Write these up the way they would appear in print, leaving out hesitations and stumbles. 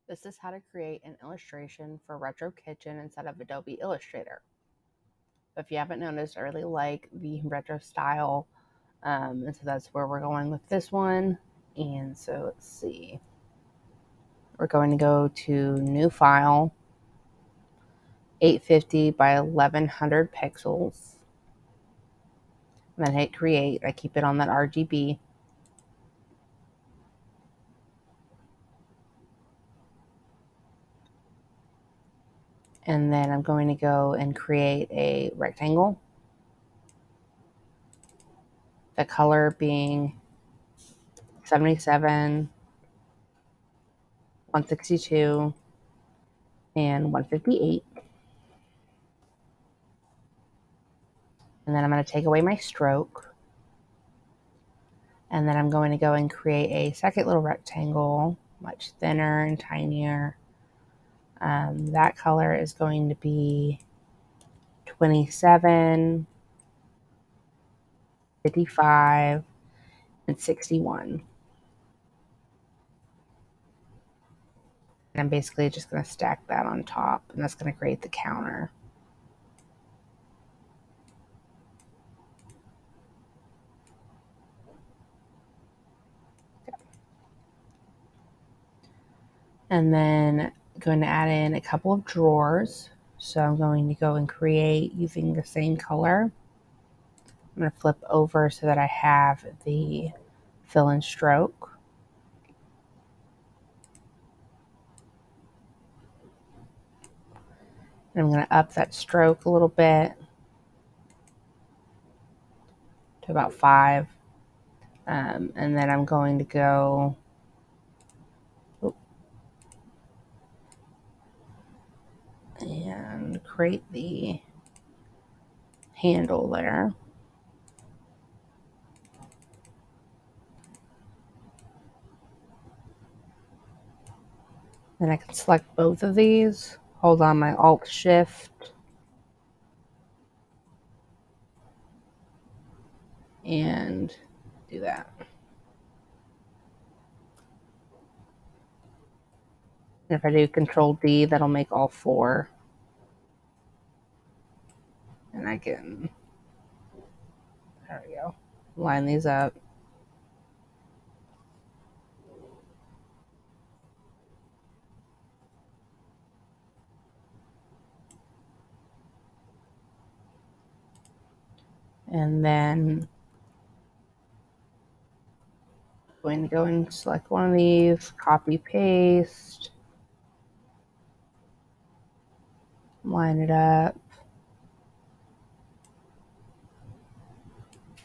This is how to create an illustration for Retro Kitchen instead of Adobe Illustrator. If you haven't noticed, I really like the retro style, and so that's where we're going with this one. And so let's see. We're going to go to New File, 850 by 1100 pixels. And then hit Create. I keep it on that RGB. And then I'm going to go and create a rectangle. The color being 77, 162, and 158. And then I'm going to take away my stroke. And then I'm going to go and create a second little rectangle, much thinner and tinier. That color is going to be 27, 55, and 61. And I'm basically just going to stack that on top, and that's going to create the counter. And then going to add in a couple of drawers. So I'm going to go and create using the same color. I'm going to flip over so that I have the fill and stroke. And I'm going to up that stroke a little bit to about 5. And then I'm going to go and create the handle there. Then I can select both of these, hold on my Alt Shift, and do that. And if I do Control D, that'll make all 4. And I can, there we go, line these up. And then I'm going to go and select one of these, copy, paste, line it up,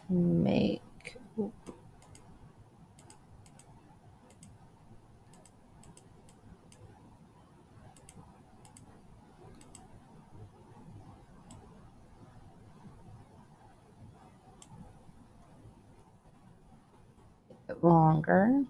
make it longer.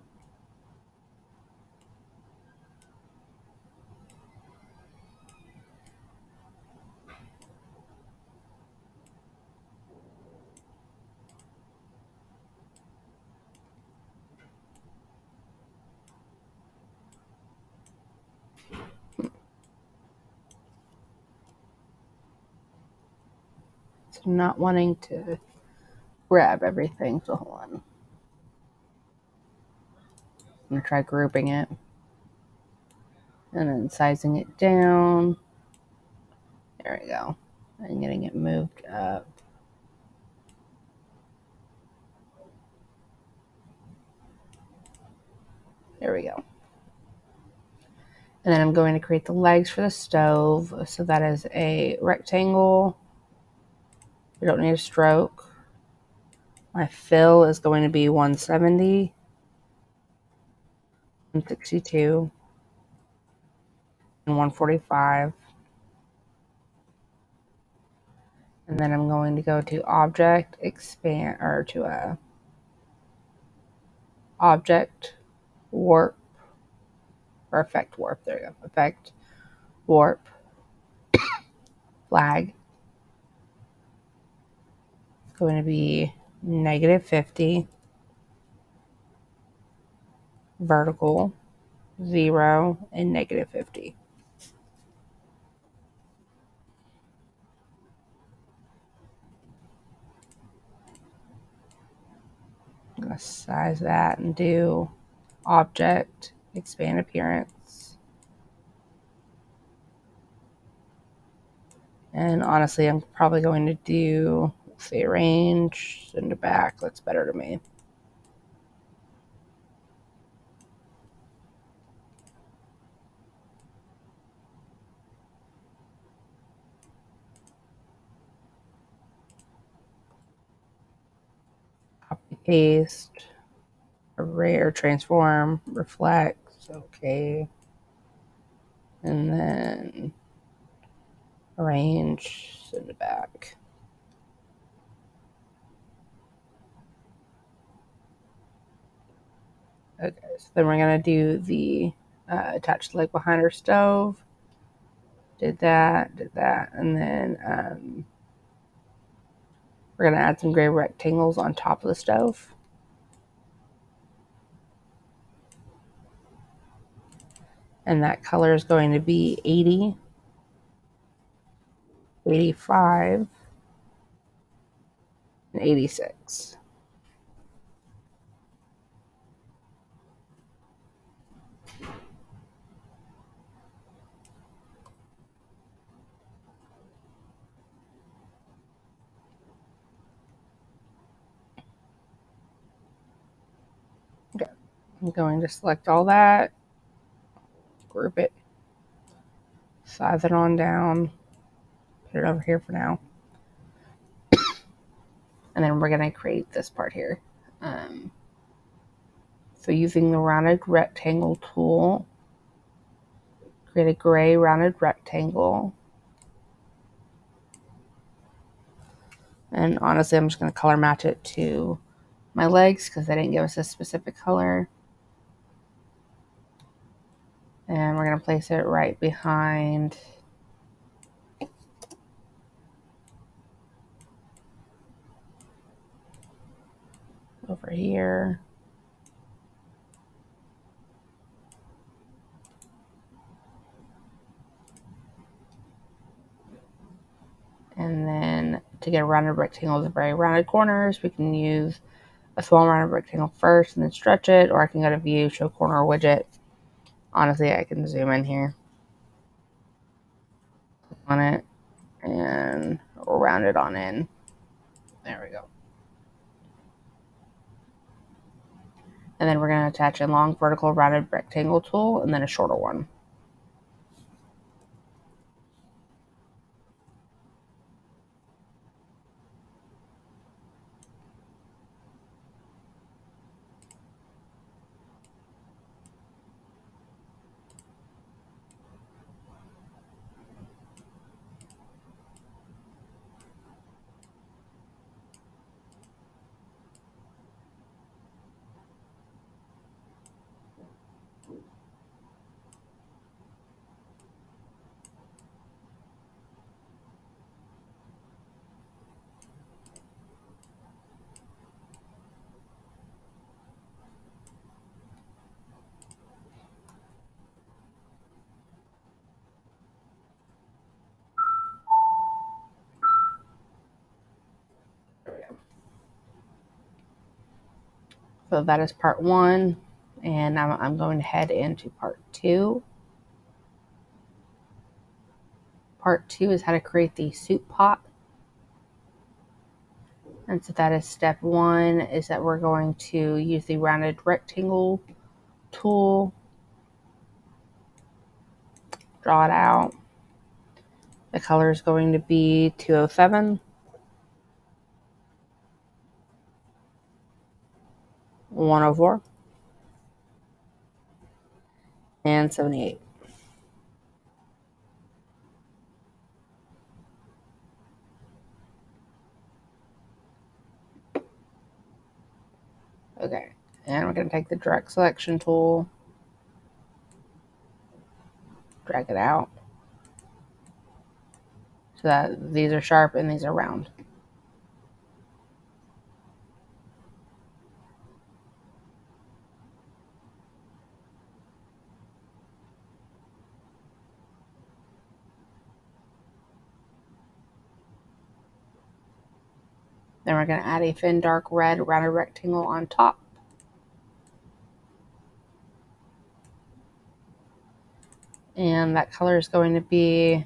So I'm not wanting to grab everything, so hold on. I'm going to try grouping it and then sizing it down. There we go. And getting it moved up. There we go. And then I'm going to create the legs for the stove. So that is a rectangle. We don't need a stroke. My fill is going to be 170, 162, and 145. And then I'm going to go to Object, Expand, or to a Object, Warp, or Effect Warp. There you go. Effect, Warp, Flag. It's going to be -50, vertical, 0, and -50. I'm going to size that and do object, expand appearance. And honestly, I'm probably going to do, say, arrange, send to back. That's better to me. Copy, paste, array or transform, reflect, okay. And then arrange, send it back. Okay, so then we're gonna do the attached leg behind our stove. Did that, and then we're gonna add some gray rectangles on top of the stove. And that color is going to be 80, 85, and 86. Okay, I'm going to select all that, group it, size it on down, put it over here for now. And then we're going to create this part here. So using the rounded rectangle tool, create a gray rounded rectangle. And honestly, I'm just going to color match it to my legs because they didn't give us a specific color. And we're going to place it right behind over here. And then to get a rounded rectangle with very rounded corners, we can use a small rounded rectangle first and then stretch it, or I can go to view, show corner widget. Honestly, I can zoom in here on it and round it on in. There we go. And then we're going to attach a long vertical rounded rectangle tool and then a shorter one. So that is part 1, and I'm going to head into part 2. Part 2 is how to create the soup pot. And so that is step 1, is that we're going to use the rounded rectangle tool, draw it out. The color is going to be 207, 104, and 78. Okay, and we're going to take the direct selection tool, drag it out so that these are sharp and these are round. Then we're going to add a thin dark red rounded rectangle on top. And that color is going to be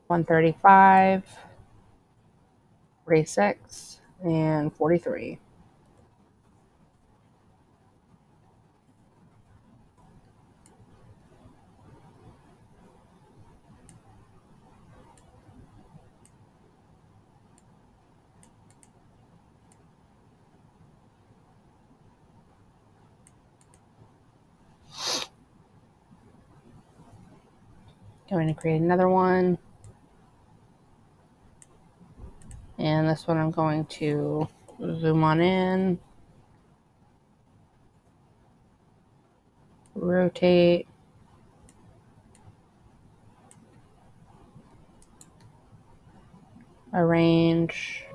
135, 46, and 43. Going to create another one. And this one I'm going to zoom on in, rotate, arrange,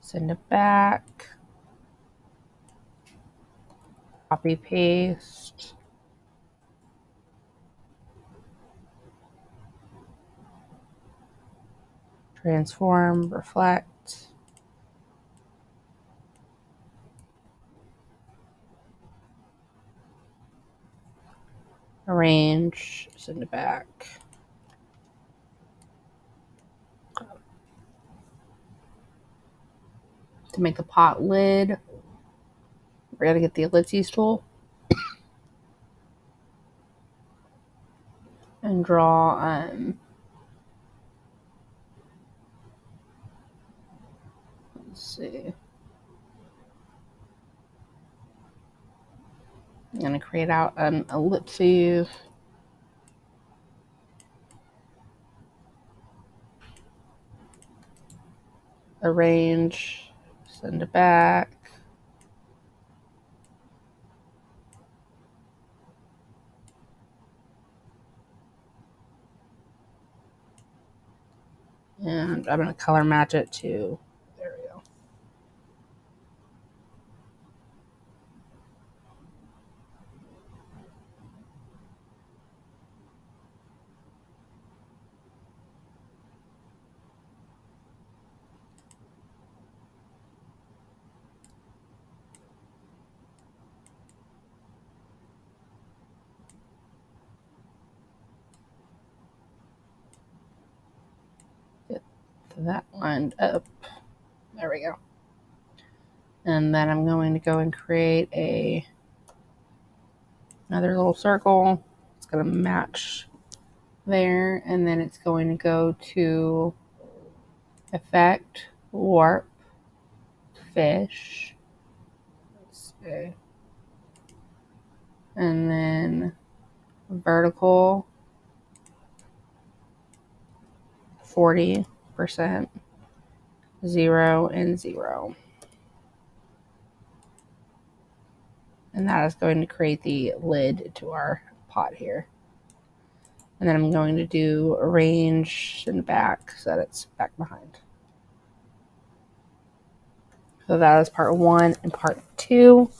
send it back, copy, paste, transform, reflect, arrange, send it back. To make the pot lid, we're going to get the ellipses tool and draw let's see. I'm going to create out an ellipses. Arrange, send it back. And I'm going to color match it to, there we go. Get that lined up. There we go. And then I'm going to go and create another little circle. It's going to match there, and then it's going to go to effect, warp, fish, let's see, and then vertical 40%, 0 and 0. And that is going to create the lid to our pot here. And then I'm going to do arrange in the back so that it's back behind. So that is part 1 and part 2.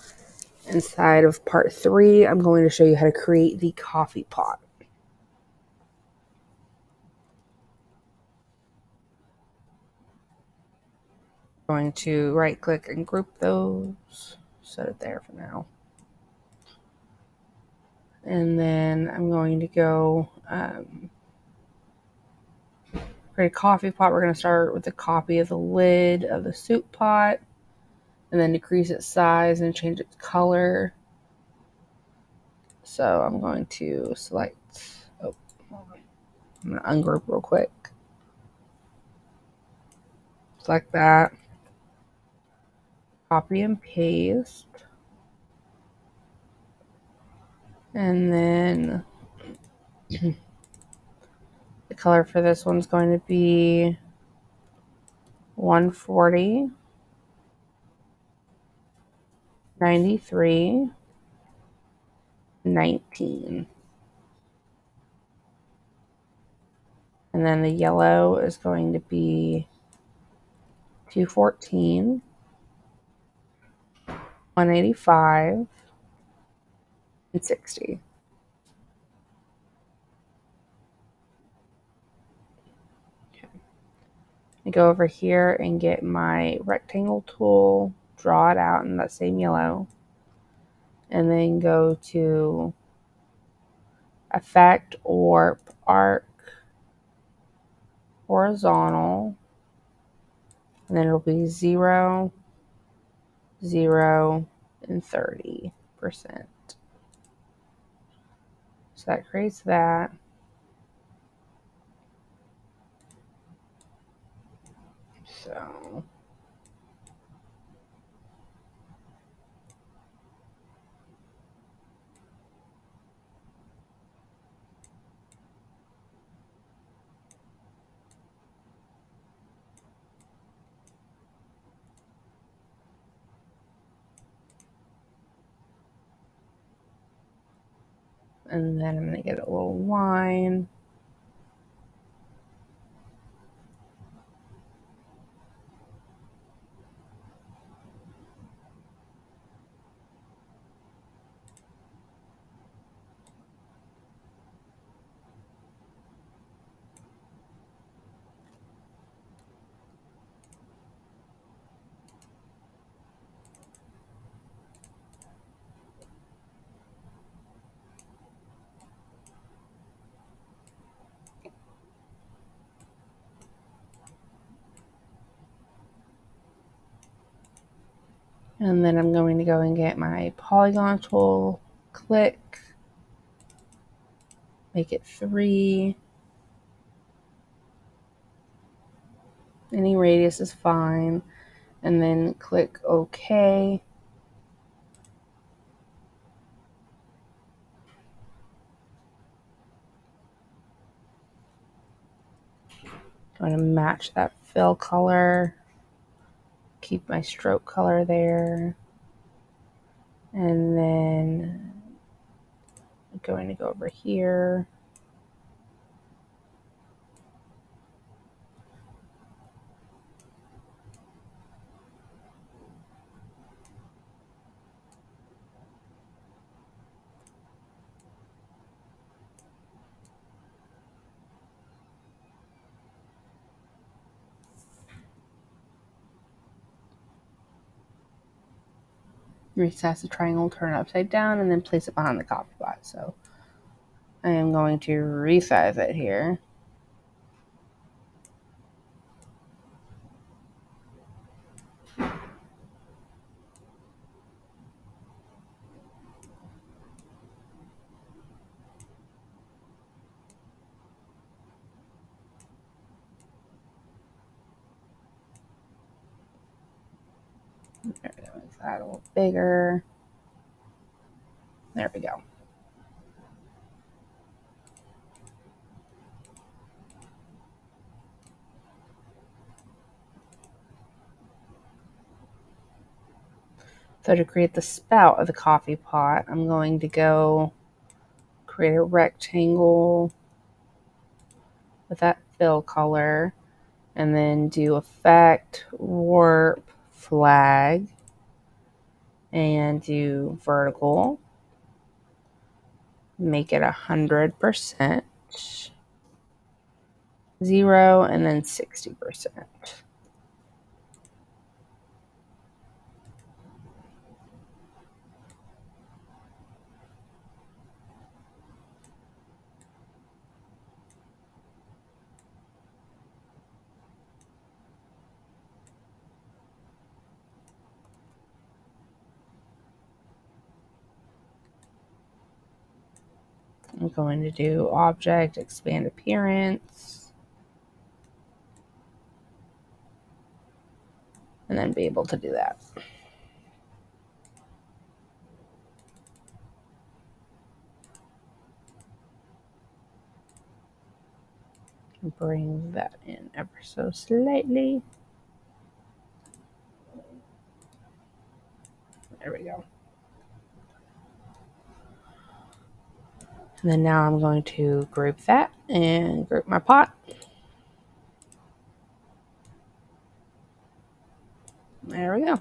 Inside of part 3, I'm going to show you how to create the coffee pot. I'm going to right click and group those, set it there for now. And then I'm going to go create a coffee pot. We're going to start with a copy of the lid of the soup pot, and then decrease its size and change its color. So I'm going to select, I'm going to ungroup real quick. Select that, copy and paste. And then the color for this one's going to be 140, 93, 19. And then the yellow is going to be 214, 185, and 60. I go over here and get my rectangle tool, draw it out in that same yellow, and then go to Effect, Warp, Arc, Horizontal, and then it'll be 0, 0, and 30%. So that creates that. So and then I'm going to get a little line. And then I'm going to go and get my polygon tool, click, make it 3. Any radius is fine. And then click OK. I'm going to match that fill color. Keep my stroke color there. And then I'm going to go over here. Resize the triangle, turn it upside down, and then place it behind the copy pot. So I am going to resize it here. There we go. Make that a little bigger. There we go. So to create the spout of the coffee pot, I'm going to go create a rectangle with that fill color, and then do Effect, Warp, Flag, and do vertical. Make it 100%, 0, and then 60%. I'm going to do Object, Expand Appearance, and then be able to do that. Bring that in ever so slightly. There we go. And then now I'm going to group that and group my pot. There we go.